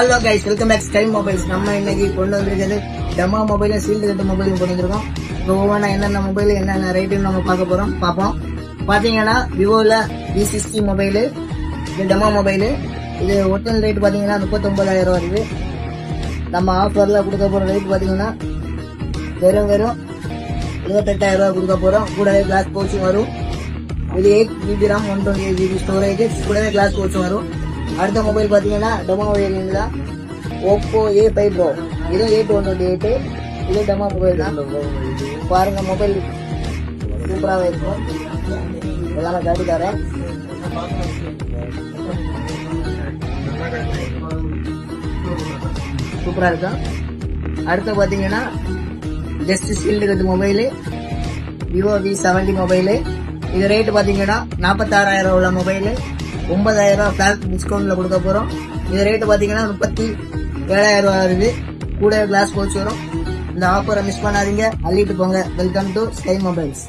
Hello guys, welcome back Sky Mobiles. நம்ம இன்னைக்கு கொண்டு வந்திருக்கிறது டெமோ மொபைலும் சீல்டு கட்டு மொபைலும் கொண்டு வந்திருக்கோம். ஒவ்வொன்றா என்னென்ன மொபைல் என்னென்ன ரேட்டுன்னு நம்ம பார்ப்போம். பாத்தீங்கன்னா விவோல V60 மொபைலு, இது டெமோ மொபைலு. இது ஒரிஜினல் ரேட் பாத்தீங்கன்னா 39,000 ரூபா இருக்குது. நம்ம ஆஃபர்ல கொடுக்க போற ரேட் பாத்தீங்கன்னா வெறும் 28,000 ரூபா கொடுக்க போறோம். கூடவே கிளாஸ் கோச்சும் வரும். இது 8GB RAM 128GB ஸ்டோரேஜ், கூடவே கிளாஸ் கோச்சும் வரும். அடுத்த மொபைல் பாத்தீங்கன்னா டெமோ வேரியன்ட் தான், Oppo A5 Pro. இது 8128. இது டெமோ மொபைல் தான். பாருங்க, மொபைல் சூப்பராக இருக்கும். எல்லாமே காட்டி தரேன். சூப்பரா இருக்கும். அடுத்து பாத்தீங்கன்னா ஜஸ்ட் சீல்டு கட்டு மொபைலு, விவோ V70 மொபைலு. இது ரேட் பாத்தீங்கன்னா 46,000 உள்ள மொபைலு, 9,000 ரூபா பிளாக் டிஸ்கவுண்ட்ல கொடுக்க போறோம். இது ரேட்டு பாத்தீங்கன்னா 37,000 ரூபா வருது. கூட கிளாஸ் கோச் வரும். இந்த ஆஃபரை மிஸ் பண்ணாதீங்க, அள்ளிட்டு போங்க. Welcome to sky mobiles.